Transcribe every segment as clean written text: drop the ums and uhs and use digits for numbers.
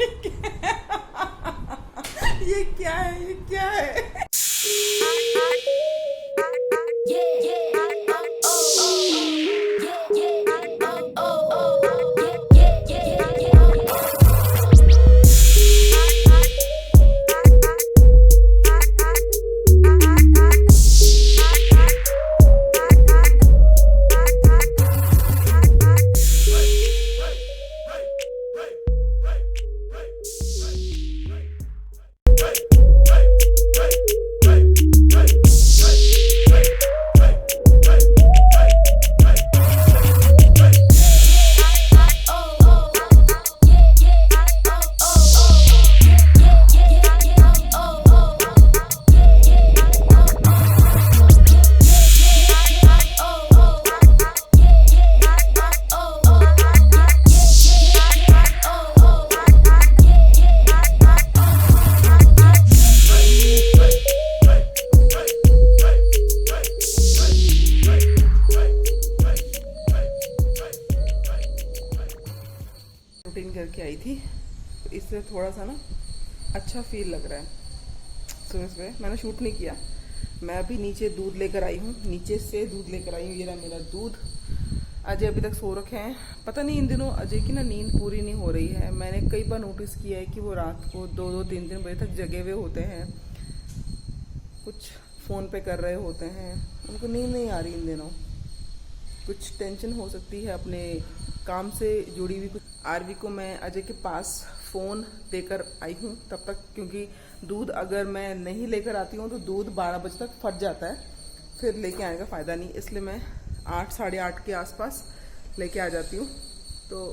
ये क्या है, ये क्या है? रूटीन करके आई थी तो इससे थोड़ा सा ना अच्छा फील लग रहा है। सुबह सुबह मैंने शूट नहीं किया, मैं अभी नीचे दूध लेकर आई हूँ, नीचे से दूध लेकर आई हूँ। ये रहा मेरा दूध। अजय अभी तक सो रखे हैं। पता नहीं इन दिनों अजय की ना नींद पूरी नहीं हो रही है। मैंने कई बार नोटिस किया है कि वो रात को 2-3 बजे तक जगे हुए होते हैं, कुछ फ़ोन पे कर रहे होते हैं, उनको नींद नहीं आ रही इन दिनों। कुछ टेंशन हो सकती है अपने काम से जुड़ी हुई कुछ। आरवी को मैं अजय के पास फ़ोन देकर आई हूँ तब तक, क्योंकि दूध अगर मैं नहीं लेकर आती हूँ तो दूध 12 बजे तक फट जाता है, फिर लेके आने का फ़ायदा नहीं। इसलिए मैं 8-8:30 के आसपास लेके आ जाती हूँ। तो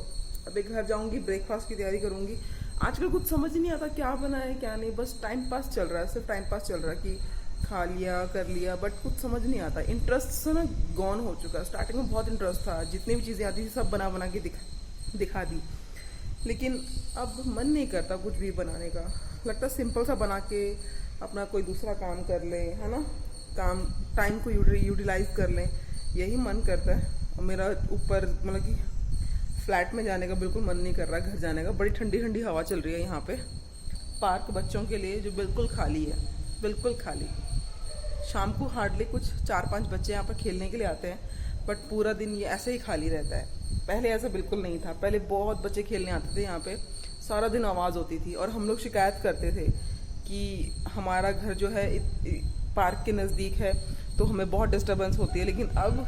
अभी घर जाऊँगी, ब्रेकफास्ट की तैयारी करूँगी। आजकल कुछ समझ नहीं आता क्या बनाए क्या नहीं, बस टाइम पास चल रहा है, सिर्फ टाइम पास चल रहा है कि खा लिया कर लिया, बट कुछ समझ नहीं आता। इंटरेस्ट से ना गॉन हो चुका है। स्टार्टिंग में बहुत इंटरेस्ट था, जितनी भी चीज़ें आती थी सब बना बना के दिखा दी, लेकिन अब मन नहीं करता कुछ भी बनाने का। लगता सिंपल सा बना के अपना कोई दूसरा काम कर ले, है ना, काम टाइम को यूटिलाइज कर लें, यही मन करता है। और मेरा ऊपर मतलब कि फ्लैट में जाने का बिल्कुल मन नहीं कर रहा, घर जाने का। बड़ी ठंडी ठंडी हवा चल रही है यहाँ पे। पार्क बच्चों के लिए जो बिल्कुल खाली है, बिल्कुल खाली। शाम को हार्डली कुछ 4-5 बच्चे यहाँ पर खेलने के लिए आते हैं, बट पूरा दिन ये ऐसे ही खाली रहता है। पहले ऐसा बिल्कुल नहीं था, पहले बहुत बच्चे खेलने आते थे यहाँ पे, सारा दिन आवाज़ होती थी और हम लोग शिकायत करते थे कि हमारा घर जो है पार्क के नज़दीक है तो हमें बहुत डिस्टर्बेंस होती है। लेकिन अब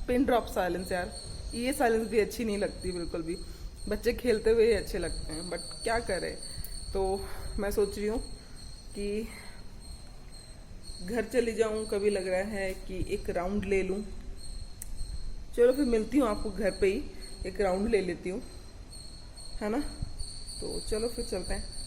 पिन ड्रॉप साइलेंस यार, ये साइलेंस भी अच्छी नहीं लगती बिल्कुल भी। बच्चे खेलते हुए अच्छे लगते हैं, बट क्या करें। तो मैं सोच रही हूँ कि घर चली जाऊँ, कभी लग रहा है कि एक राउंड ले लूँ। चलो फिर मिलती हूँ आपको घर पे ही, एक राउंड ले लेती हूँ, है ना। तो चलो फिर चलते हैं।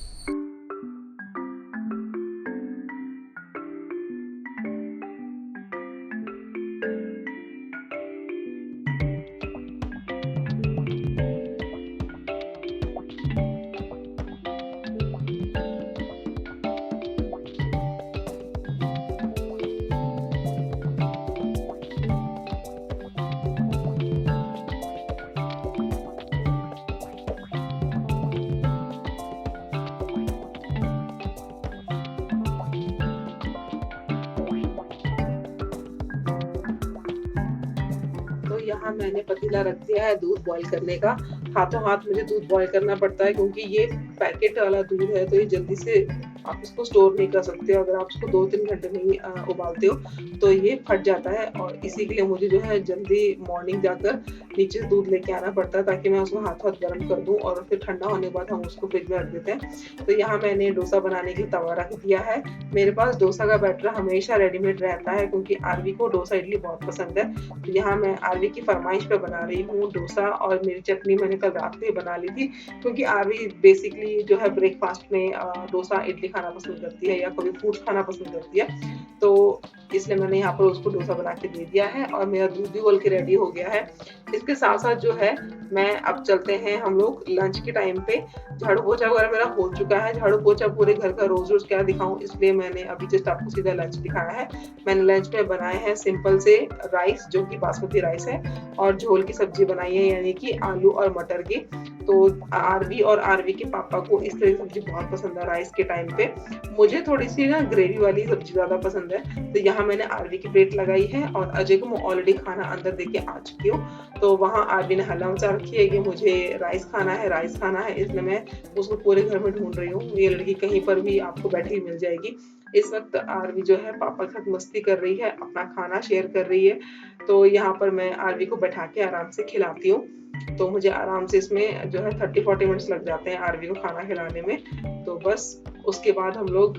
यहाँ मैंने पतीला रख दिया है दूध बॉईल करने का। हाथों हाथ मुझे दूध बॉईल करना पड़ता है क्योंकि ये पैकेट वाला दूध है, तो ये जल्दी से आप इसको स्टोर नहीं कर सकते। अगर आप इसको 2-3 घंटे नहीं उबालते हो तो ये फट जाता है, और इसी के लिए मुझे जो है जल्दी मॉर्निंग जाकर नीचे से दूध लेके आना पड़ता है ताकि मैं उसको हाथ गर्म कर दूं और फिर ठंडा होने के बाद हम उसको फ्रिज में रख देते हैं। तो यहाँ मैंने डोसा बनाने के लिए तवा रख दिया है। मेरे पास डोसा का बैटर हमेशा रेडीमेड रहता है क्योंकि आरवी को डोसा इडली बहुत पसंद है। तो यहाँ मैं आरवी की फरमाइश पे बना रही हूँ डोसा, और मेरी चटनी मैंने कल रात में बना ली थी क्योंकि आरवी बेसिकली जो है ब्रेकफास्ट में डोसा इडली खाना पसंद करती है या कभी फ्रूट्स खाना पसंद करती है, तो इसलिए मैंने यहाँ पर उसको डोसा बना के दे दिया है। और मेरा दूध भी उबल के रेडी हो गया है। इसके साथ साथ जो है मैं अब चलते हैं हम लोग लंच के टाइम पे। झाड़ू पोछा वगैरह मेरा हो चुका है, झाड़ू पोछा पूरे घर का रोज रोज क्या दिखाऊं, इसलिए मैंने अभी जस्ट आपको सीधा लंच दिखाया है। मैंने लंच में बनाए हैं सिंपल से राइस जो कि बासमती राइस है, और झोल की सब्जी बनाई है यानी कि आलू और मटर की। तो आरवी और आरवी के पापा को इस तरह की सब्जी बहुत पसंद है राइस के टाइम पे। मुझे थोड़ी सी ना ग्रेवी वाली सब्जी ज़्यादा पसंद है। तो यहाँ मैंने आरवी की प्लेट लगाई है और अजय को मैं ऑलरेडी खाना अंदर दे के आ चुकी हूँ। तो वहाँ आरवी ने हल्ला मचा रखी है कि मुझे राइस खाना है, राइस खाना है, इसलिए मैं उसको पूरे घर में ढूंढ रही हूँ। ये लड़की कहीं पर भी आपको बैठी मिल जाएगी। इस वक्त आरवी जो है पापा के साथ मस्ती कर रही है, अपना खाना शेयर कर रही है। तो यहाँ पर मैं आरवी को बैठा के आराम से खिलाती हूँ। तो मुझे आराम से इसमें जो है 30-40 मिनट्स लग जाते हैं आरवी को खाना खिलाने में। तो बस उसके बाद हम लोग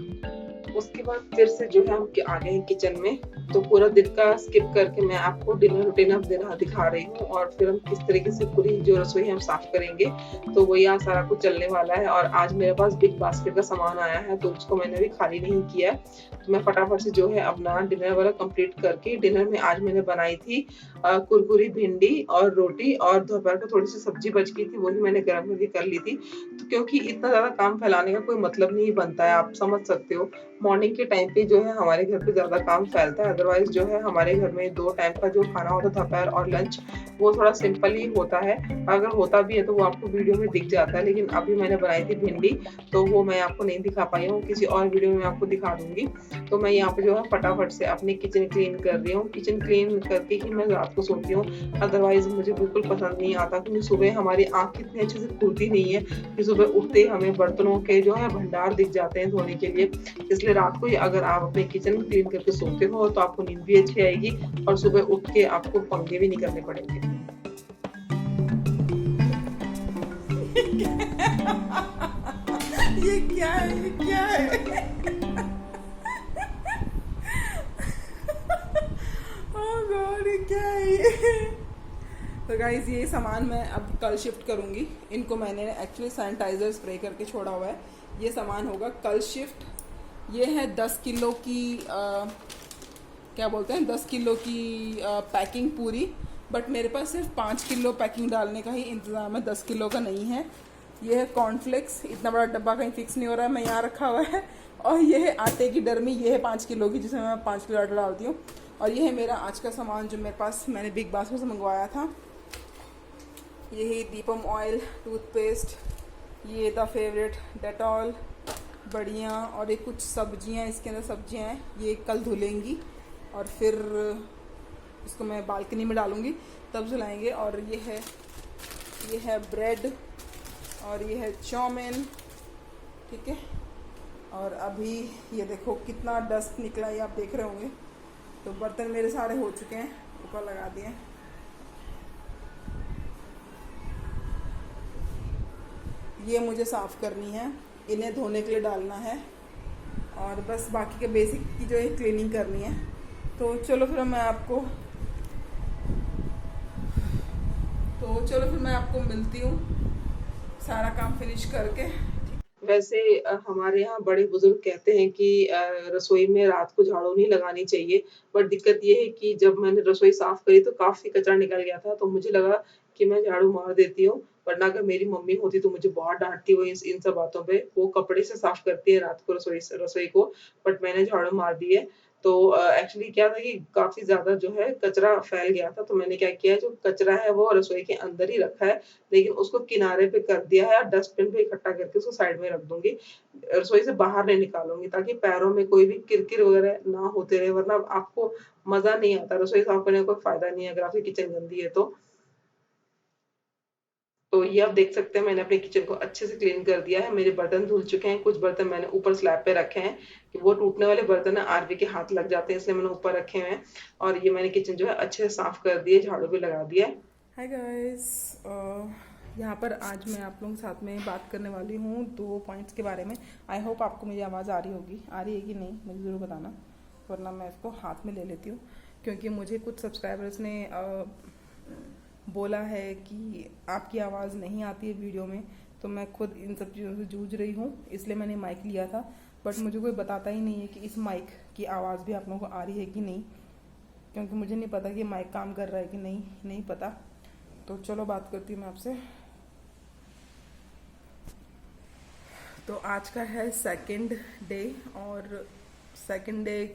उसके बाद फिर से जो है हम आ गए हैं किचन में। तो पूरा दिन का स्किप करके मैं आपको डिनर रूटीन अब दिखा रही हूँ और फिर हम किस तरीके से पूरी जो रसोई हम साफ करेंगे। तो वो यहाँ सारा कुछ चलने वाला है और आज मेरे पास बिग बास्केट का सामान आया है तो उसको मैंने अभी खाली नहीं किया है। तो मैं फटाफट से जो है अपना डिनर वाला कंप्लीट करके डिनर में आज मैंने बनाई थी कुरकुरी भिंडी और रोटी और दोपहर को थोड़ी सी सब्जी बच गई थी वही मैंने गर्म करके कर ली थी। तो क्योंकि इतना ज़्यादा काम फैलाने का कोई मतलब नहीं बनता है, आप समझ सकते हो। मॉर्निंग के टाइम पे जो है हमारे घर पे ज़्यादा काम फैलता है, अदरवाइज जो है हमारे घर में 2 टाइम का जो खाना होता है दोपहर और लंच वो थोड़ा सिंपल ही होता है। अगर होता भी है तो वो आपको वीडियो में दिख जाता है, लेकिन अभी मैंने बनाई थी भिंडी तो वो मैं आपको नहीं दिखा पाई हूँ, किसी और वीडियो में आपको दिखा दूँगी। तो मैं यहाँ पे जो है फटाफट से अपनी किचन क्लीन कर रही हूँ, किचन क्लीन करके ही मैं रात को सोती हूँ। अदरवाइज मुझे बिल्कुल पसंद नहीं आता क्योंकि सुबह हमारी आँख इतनी अच्छे से खुलती नहीं है कि सुबह उठते ही हमें बर्तनों के जो है भंडार दिख जाते हैं धोने के लिए। इसलिए रात को ही अगर आप अपने किचन क्लीन करके सोते हो तो आपको नींद भी अच्छी आएगी और सुबह उठ के आपको पंगे भी नहीं करने पड़ेंगे। ये क्या है, ये क्या है? ओह गॉड, ये क्या है ये? तो गाइज ये सामान मैं अब कल शिफ्ट करूँगी। इनको मैंने एक्चुअली सैनिटाइज़र स्प्रे करके छोड़ा हुआ है। ये सामान होगा कल शिफ्ट। ये है 10 किलो की क्या बोलते हैं 10 किलो की पैकिंग पूरी, बट मेरे पास सिर्फ 5 किलो पैकिंग डालने का ही इंतज़ाम है, 10 किलो का नहीं है। ये है कॉर्नफ्लेक्स, इतना बड़ा डब्बा कहीं फिक्स नहीं हो रहा है, मैं यहाँ रखा हुआ है। और ये है आटे की डरमी, ये है 5 किलो की जिसमें मैं 5 किलो आटा डालती हूँ। और ये है मेरा आज का सामान जो मेरे पास मैंने बिग बास्केट से मंगवाया था। यही दीपम ऑयल, टूथपेस्ट, ये द फेवरेट डेटॉल, बढ़िया, और ये कुछ सब्जियां, इसके अंदर सब्जियां हैं, ये कल धुलेंगी और फिर इसको मैं बालकनी में डालूंगी तब धुलाएंगे। और ये है ब्रेड और ये है चाउमीन, ठीक है। और अभी ये देखो कितना डस्ट निकला, ये आप देख रहे होंगे। तो बर्तन मेरे सारे हो चुके हैं, ऊपर लगा दिए। ये मुझे साफ़ करनी है, इन्हें धोने के लिए डालना है और बस बाकी के बेसिक की जो है क्लीनिंग करनी है। तो चलो फिर मैं आपको मिलती हूँ सारा काम फिनिश करके। वैसे हमारे यहाँ बड़े बुजुर्ग कहते हैं कि रसोई में रात को झाड़ू नहीं लगानी चाहिए, बट दिक्कत ये है कि जब मैंने रसोई साफ करी तो काफ़ी कचरा निकल गया था, तो मुझे लगा कि मैं झाड़ू मार देती हूँ, वरना अगर मेरी मम्मी होती तो मुझे बहुत डाँटती वो इन सब बातों पे। वो कपड़े से साफ करती है रात को रसोई को, बट मैंने झाड़ू मार दी है। तो एक्चुअली क्या था कि काफ़ी ज़्यादा जो है कचरा फैल गया था, तो मैंने क्या किया है, जो कचरा है वो रसोई के अंदर ही रखा है, लेकिन उसको किनारे पे कर दिया है और डस्टबिन पे इकट्ठा करके उसको साइड में रख दूँगी। रसोई से बाहर नहीं निकालूँगी ताकि पैरों में कोई भी किर-किर वगैरह ना होते रहे, वरना आपको मज़ा नहीं आता। रसोई साफ करने का कोई फ़ायदा नहीं है अगर आपकी किचन गंदी है तो। तो ये आप देख सकते हैं मैंने अपने किचन को अच्छे से क्लीन कर दिया है। मेरे बर्तन धुल चुके हैं, कुछ बर्तन मैंने ऊपर स्लैब पे रखे हैं कि वो टूटने वाले बर्तन है, आरवी के हाथ लग जाते हैं, इसलिए मैंने ऊपर रखे हुए हैं। और ये मैंने किचन जो है अच्छे से साफ कर दिए, झाड़ू भी लगा दिया है। हाय गाइस, यहाँ पर आज मैं आप लोगों के साथ में बात करने वाली हूँ 2 पॉइंट्स के बारे में। आई होप आपको मेरी आवाज़ आ रही होगी, आ रही है कि नहीं मुझे ज़रूर बताना, वरना मैं इसको हाथ में ले लेती हूँ। क्योंकि मुझे कुछ सब्सक्राइबर्स ने बोला है कि आपकी आवाज़ नहीं आती है वीडियो में, तो मैं खुद इन सब चीज़ों से जूझ रही हूँ, इसलिए मैंने माइक लिया था। बट मुझे कोई बताता ही नहीं है कि इस माइक की आवाज़ भी आप लोगों को आ रही है कि नहीं, क्योंकि मुझे नहीं पता कि माइक काम कर रहा है कि नहीं पता। तो चलो बात करती हूँ मैं आपसे। तो आज का है सेकंड डे और सेकंड डे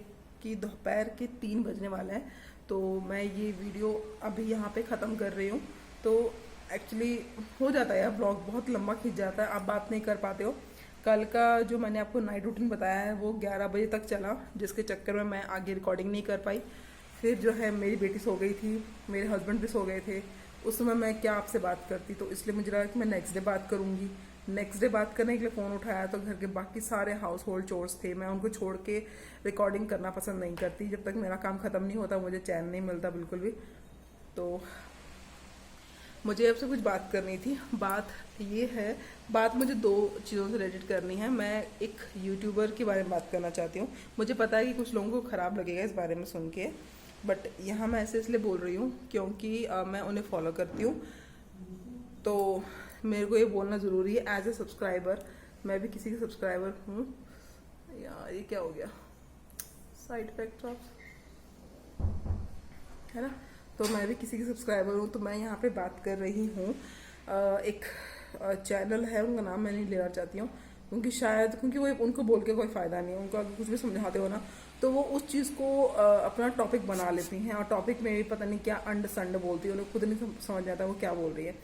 की दोपहर के 3 बजने वाला है। तो मैं ये वीडियो अभी यहाँ पे ख़त्म कर रही हूँ। तो एक्चुअली हो जाता है यार, ब्लॉग बहुत लंबा खींच जाता है, आप बात नहीं कर पाते हो। कल का जो मैंने आपको नाइट रूटीन बताया है वो 11 बजे तक चला, जिसके चक्कर में मैं आगे रिकॉर्डिंग नहीं कर पाई। फिर जो है मेरी बेटी सो गई थी, मेरे हस्बैंड भी सो गए थे, उस समय मैं क्या आपसे बात करती, तो इसलिए मुझे लगा कि मैं नेक्स्ट डे बात करूँगी। नेक्स्ट डे बात करने के लिए फ़ोन उठाया तो घर के बाकी सारे हाउस होल्ड चोर्स थे, मैं उनको छोड़ के रिकॉर्डिंग करना पसंद नहीं करती। जब तक मेरा काम ख़त्म नहीं होता मुझे चैन नहीं मिलता बिल्कुल भी। तो मुझे आपसे कुछ बात करनी थी। बात ये है, बात मुझे दो चीज़ों से रिलेटेड करनी है। मैं एक यूट्यूबर के बारे में बात करना चाहती हूँ। मुझे पता है कि कुछ लोगों को ख़राब लगेगा इस बारे में सुन के, बट यहाँ मैं ऐसे इसलिए बोल रही हूँ क्योंकि मैं उन्हें फॉलो करती हूँ, तो मेरे को ये बोलना ज़रूरी है एज ए सब्सक्राइबर। मैं भी किसी की सब्सक्राइबर हूँ। यार ये क्या हो गया, साइड इफेक्ट ऑफ, है ना। तो मैं भी किसी की सब्सक्राइबर हूँ, तो मैं यहाँ पे बात कर रही हूँ। एक चैनल है, उनका नाम मैं नहीं लेना चाहती हूँ क्योंकि शायद, क्योंकि वो उनको बोल के कोई फ़ायदा नहीं है। उनको अगर कुछ भी समझाते हो ना तो वो उस चीज़ को अपना टॉपिक बना लेती हैं, और टॉपिक में भी पता नहीं क्या अंड संड बोलती है, उन्हें खुद नहीं समझ आता वो क्या बोल रही है।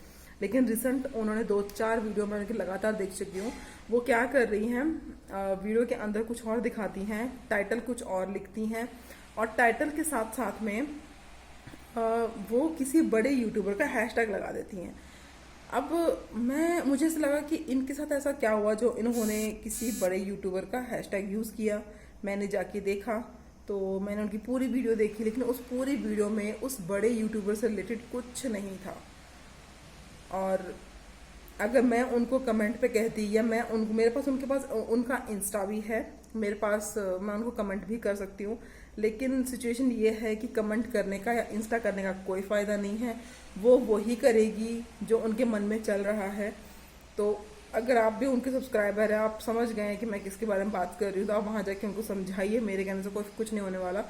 लेकिन रिसेंट उन्होंने 2-4 वीडियो मैं उनकी लगातार देख चुकी हूँ। वो क्या कर रही हैं, वीडियो के अंदर कुछ और दिखाती हैं, टाइटल कुछ और लिखती हैं, और टाइटल के साथ साथ में वो किसी बड़े यूट्यूबर का हैशटैग लगा देती हैं। अब मुझे ऐसा लगा कि इनके साथ ऐसा क्या हुआ जो इन्होंने किसी बड़े यूट्यूबर का हैशटैग यूज़ किया। मैंने जाके देखा तो मैंने उनकी पूरी वीडियो देखी, लेकिन उस पूरी वीडियो में उस बड़े यूट्यूबर से रिलेटेड कुछ नहीं था। और अगर मैं उनको कमेंट पे कहती, या मैं उनको, मेरे पास उनके पास उनका इंस्टा भी है, मेरे पास मैं उनको कमेंट भी कर सकती हूँ, लेकिन सिचुएशन ये है कि कमेंट करने का या इंस्टा करने का कोई फ़ायदा नहीं है। वो वही करेगी जो उनके मन में चल रहा है। तो अगर आप भी उनके सब्सक्राइबर हैं, आप समझ गए हैं कि मैं किसके बारे में बात कर रही हूँ, तो आप वहाँ जाके उनको समझाइए। मेरे कहने से कुछ नहीं होने वाला,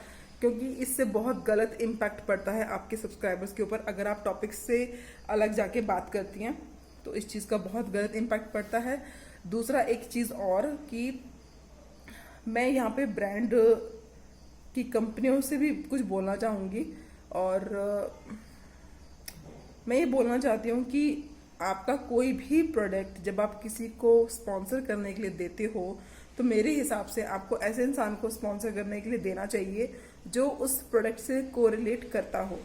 क्योंकि इससे बहुत गलत इम्पैक्ट पड़ता है आपके सब्सक्राइबर्स के ऊपर। अगर आप टॉपिक से अलग जाके बात करती हैं तो इस चीज़ का बहुत गलत इम्पैक्ट पड़ता है। दूसरा एक चीज़ और कि मैं यहाँ पे ब्रांड की कंपनियों से भी कुछ बोलना चाहूँगी, और मैं ये बोलना चाहती हूँ कि आपका कोई भी प्रोडक्ट जब आप किसी को स्पॉन्सर करने के लिए देते हो, तो मेरे हिसाब से आपको ऐसे इंसान को स्पॉन्सर करने के लिए देना चाहिए जो उस प्रोडक्ट से कोरिलेट करता हो।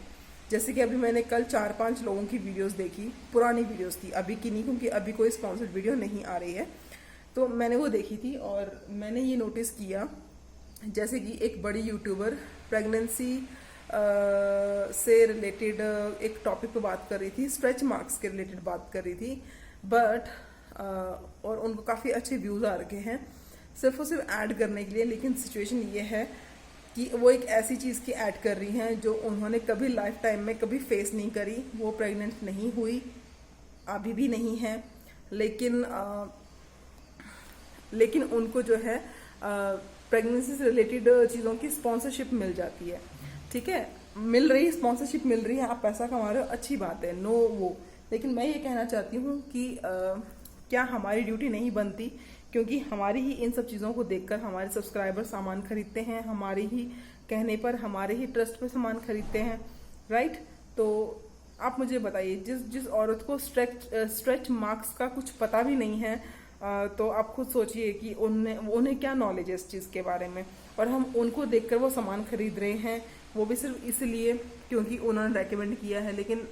जैसे कि अभी मैंने कल 4-5 लोगों की वीडियोस देखी, पुरानी वीडियोस थी, अभी की नहीं, क्योंकि अभी कोई स्पॉन्सर्ड वीडियो नहीं आ रही है। तो मैंने वो देखी थी और मैंने ये नोटिस किया, जैसे कि एक बड़ी यूट्यूबर प्रेगनेंसी से रिलेटेड एक टॉपिक पे बात कर रही थी, स्ट्रेच मार्क्स के रिलेटेड बात कर रही थी, बट और उनको काफ़ी अच्छे व्यूज़ आ रखे हैं सिर्फ और सिर्फ ऐड करने के लिए। लेकिन सिचुएशन ये है कि वो एक ऐसी चीज़ की ऐड कर रही हैं जो उन्होंने कभी लाइफ टाइम में कभी फेस नहीं करी। वो प्रेग्नेंट नहीं हुई, अभी भी नहीं है, लेकिन उनको जो है प्रेगनेंसी से रिलेटेड चीज़ों की स्पॉन्सरशिप मिल जाती है। ठीक है, मिल रही है, स्पॉन्सरशिप मिल रही है, आप पैसा कमा रहे हो, अच्छी बात है, नो वो। लेकिन मैं ये कहना चाहती हूँ कि क्या हमारी ड्यूटी नहीं बनती, क्योंकि हमारी ही इन सब चीज़ों को देखकर हमारे सब्सक्राइबर सामान खरीदते हैं, हमारे ही कहने पर, हमारे ही ट्रस्ट पे सामान खरीदते हैं, राइट। तो आप मुझे बताइए, जिस औरत को स्ट्रेच मार्क्स का कुछ पता भी नहीं है, तो आप खुद सोचिए कि उन्हें क्या नॉलेज है इस चीज़ के बारे में, और हम उनको देखकर वो सामान खरीद रहे हैं, वो भी सिर्फ इसलिए क्योंकि उन्होंने रेकमेंड किया है। लेकिन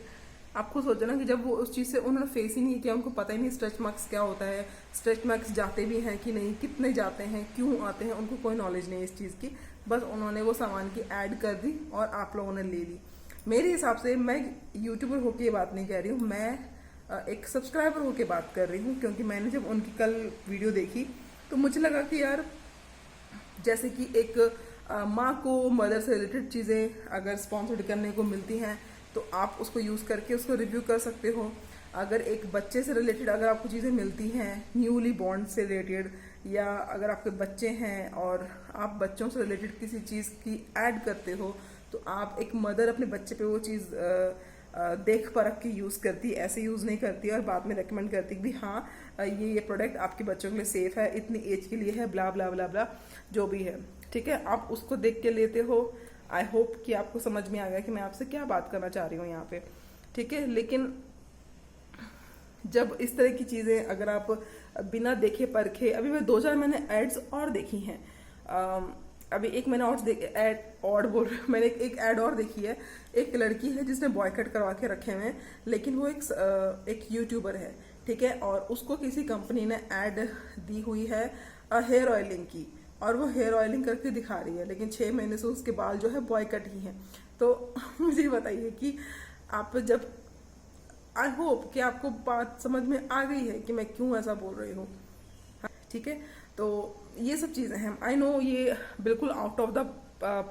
आप खुद सोचो ना कि जब वो उस चीज़ से उन्होंने फेस ही नहीं किया, उनको पता ही नहीं स्ट्रेच मार्क्स क्या होता है, स्ट्रेच मार्क्स जाते भी हैं कि नहीं, कितने जाते हैं, क्यों आते हैं, उनको कोई नॉलेज नहीं है इस चीज़ की। बस उन्होंने वो सामान की ऐड कर दी और आप लोगों ने ले ली। मेरे हिसाब से, मैं यूट्यूबर होकर ये बात नहीं कह रही हूँ, मैं एक सब्सक्राइबर होकर बात कर रही हूँ, क्योंकि मैंने जब उनकी कल वीडियो देखी तो मुझे लगा कि यार, जैसे कि एक माँ को मदर से रिलेटेड चीज़ें अगर स्पॉन्सर्ड करने को मिलती हैं तो आप उसको यूज़ करके उसको रिव्यू कर सकते हो। अगर एक बच्चे से रिलेटेड अगर आपको चीज़ें मिलती हैं, न्यूली बॉर्न से रिलेटेड, या अगर आपके बच्चे हैं और आप बच्चों से रिलेटेड किसी चीज़ की ऐड करते हो, तो आप, एक मदर अपने बच्चे पे वो चीज़ देख परख के यूज़ करती, ऐसे यूज़ नहीं करती और बाद में रेकमेंड करती कि हाँ ये प्रोडक्ट आपके बच्चों के लिए सेफ़ है, इतनी एज के लिए है, ब्ला ब्ला ब्ला ब्ला, जो भी है। ठीक है, आप उसको देख के लेते हो। आई होप कि आपको समझ में आ गया कि मैं आपसे क्या बात करना चाह रही हूँ यहाँ पे। ठीक है, लेकिन जब इस तरह की चीज़ें अगर आप बिना देखे परखे, अभी मैं 2-4 मैंने एड्स और देखी हैं, अभी एक मैंने मैंने एक ऐड और देखी है। एक लड़की है जिसने बॉयकट करवा के रखे हुए हैं, लेकिन वो एक यूट्यूबर है, ठीक है, और उसको किसी कंपनी ने ऐड दी हुई है हेयर ऑयलिंग की, और वो हेयर ऑयलिंग करके दिखा रही है, लेकिन 6 महीने से उसके बाल जो है बॉयकट ही हैं। तो मुझे बताइए कि आप जब, आई होप कि आपको बात समझ में आ गई है कि मैं क्यों ऐसा बोल रही हूँ, ठीक है। तो ये सब चीज़ें हैं, आई नो ये बिल्कुल आउट ऑफ द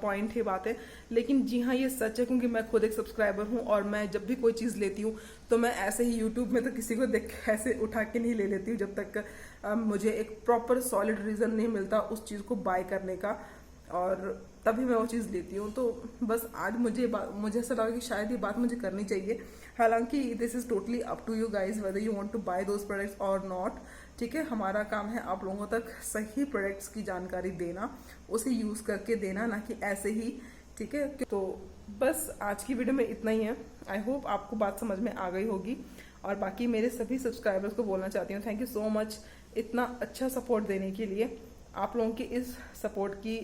पॉइंट ही बात है, लेकिन जी हाँ ये सच है, क्योंकि मैं खुद एक सब्सक्राइबर हूँ, और मैं जब भी कोई चीज़ लेती हूँ तो मैं ऐसे ही यूट्यूब में तो किसी को देख ऐसे उठा के नहीं ले लेती हूँ जब तक मुझे एक प्रॉपर सॉलिड रीज़न नहीं मिलता उस चीज़ को बाय करने का, और तभी मैं वो चीज़ लेती हूँ। तो बस आज मुझे ऐसा लगा कि शायद ये बात मुझे करनी चाहिए। हालांकि this is totally up to you guys whether you want to buy those products और नॉट, ठीक है। हमारा काम है आप लोगों तक सही प्रोडक्ट्स की जानकारी देना, उसे यूज़ करके देना, ना कि ऐसे ही, ठीक है। तो बस आज की वीडियो में इतना ही है। आई होप आपको बात समझ में आ गई होगी, और बाकी मेरे सभी सब्सक्राइबर्स को बोलना चाहती हूँ थैंक यू सो मच इतना अच्छा सपोर्ट देने के लिए। आप लोगों की इस सपोर्ट की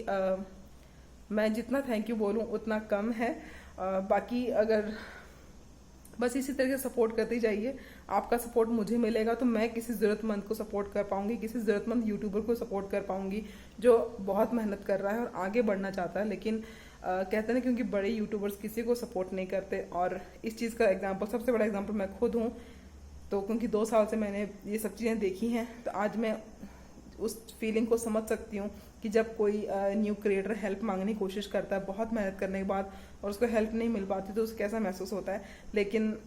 मैं जितना थैंक यू बोलूँ उतना कम है। बाकी अगर बस इसी तरह से सपोर्ट करते जाइए, आपका सपोर्ट मुझे मिलेगा तो मैं किसी ज़रूरतमंद को सपोर्ट कर पाऊंगी, किसी ज़रूरतमंद यूट्यूबर को सपोर्ट कर पाऊंगी जो बहुत मेहनत कर रहा है और आगे बढ़ना चाहता है, लेकिन कहते हैं ना, क्योंकि बड़े यूट्यूबर्स किसी को सपोर्ट नहीं करते। और इस चीज़ का एग्जाम्पल, सबसे बड़ा एग्जाम्पल मैं खुद हूँ। तो क्योंकि 2 साल से मैंने ये सब चीज़ें देखी हैं, तो आज मैं उस फीलिंग को समझ सकती हूँ कि जब कोई न्यू क्रिएटर हेल्प मांगने की कोशिश करता है बहुत मेहनत करने के बाद, और उसको हेल्प नहीं मिल पाती तो उसे कैसा महसूस होता है। लेकिन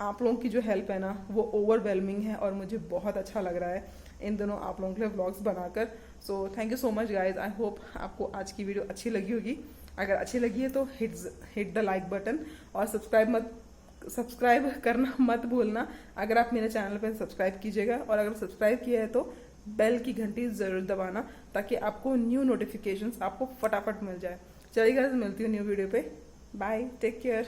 आप लोगों की जो हेल्प है ना वो ओवरवेलमिंग है, और मुझे बहुत अच्छा लग रहा है इन दोनों आप लोगों के लिए व्लॉग्स बनाकर। So thank you so much guys. I hope आपको आज की वीडियो अच्छी लगी होगी। अगर अच्छी लगी है तो हिट द लाइक बटन, और सब्सक्राइब करना मत भूलना। अगर आप मेरे चैनल पर सब्सक्राइब कीजिएगा, और अगर सब्सक्राइब किया है तो बेल की घंटी जरूर दबाना, ताकि आपको न्यू नोटिफिकेशंस आपको फटाफट मिल जाए। चलिए गाइस, मिलती हूँ न्यू वीडियो पे। Bye, take care.